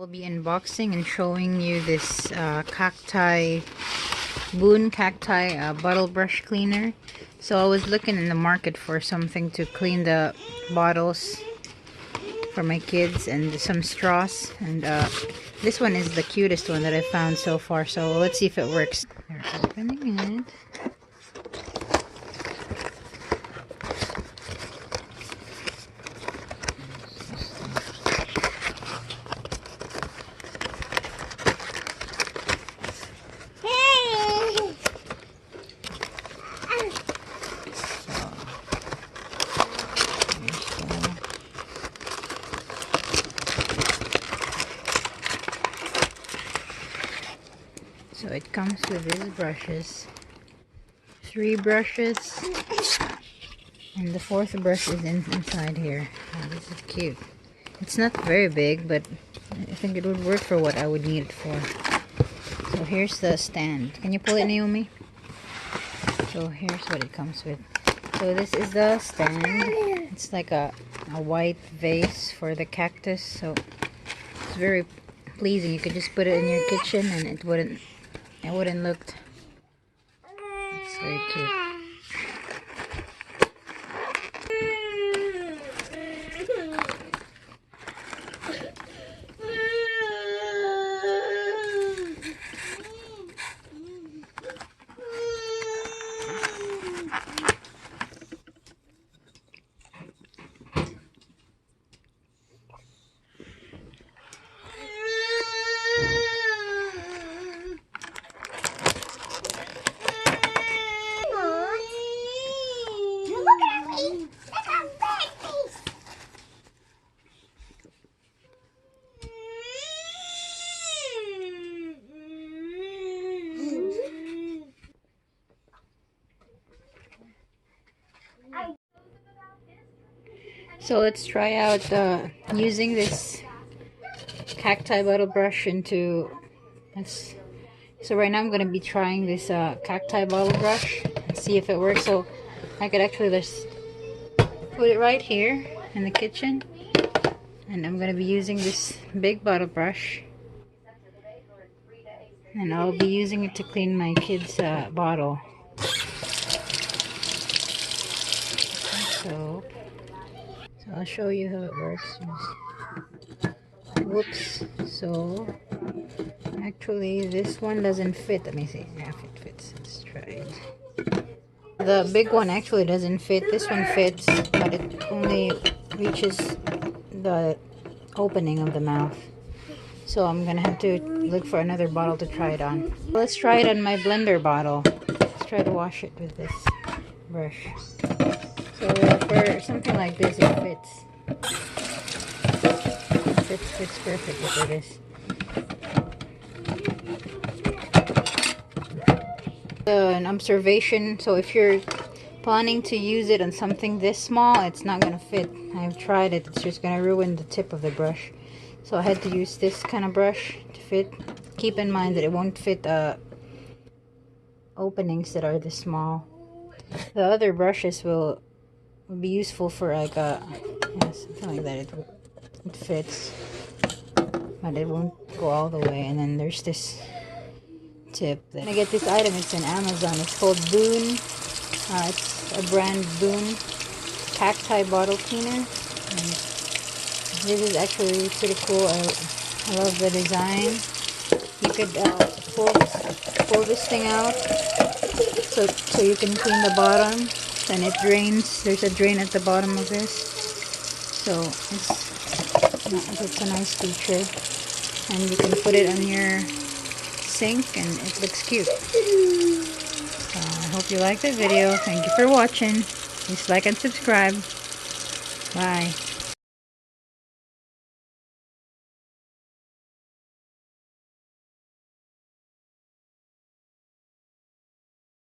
We'll be unboxing and showing you this Cacti, Boon Cacti bottle brush cleaner. So I was looking in the market for something to clean the bottles for my kids and some straws. And this one is the cutest one that I found so far. So let's see if it works. They're opening it. So it comes with these brushes, 3 brushes, and the 4th brush is inside here. Oh, this is cute. It's not very big, but I think it would work for what I would need it for. So here's the stand. Can you pull it, Naomi? So here's what it comes with. So this is the stand. It's like a white vase for the cactus. So it's very pleasing. You could just put it in your kitchen and it wouldn't look. It's very cute. So let's try out using this cacti bottle brush into this. So right now I'm going to be trying this cacti bottle brush and see if it works. So I could actually just put it right here in the kitchen, and I'm going to be using this big bottle brush, and I'll be using it to clean my kids' bottle. So I'll show you how it works. Whoops. So actually this one doesn't fit. Let me see if it fits. Let's try it. The big one actually doesn't fit. This one fits, but it only reaches the opening of the mouth. So I'm gonna have to look for another bottle to try it on. Let's try it on my blender bottle. Let's try to wash it with this brush. So for something like this, it fits. It fits perfectly for this. An observation. So if you're planning to use it on something this small, it's not gonna fit. I've tried it. It's just gonna ruin the tip of the brush. So I had to use this kind of brush to fit. Keep in mind that it won't fit openings that are this small. The other brushes will be useful for like something like that. It fits, but it won't go all the way. And then there's this tip. When I get this item, it's in Amazon. It's called Boon. It's a brand Boon Cacti bottle cleaner. And this is actually pretty cool. I love the design. You could pull this thing out so you can clean the bottom. And it drains. There's a drain at the bottom of this, so it's a nice feature, and you can put it on your sink and it looks cute. So I hope you liked the video. Thank you for watching. Please like and subscribe. Bye.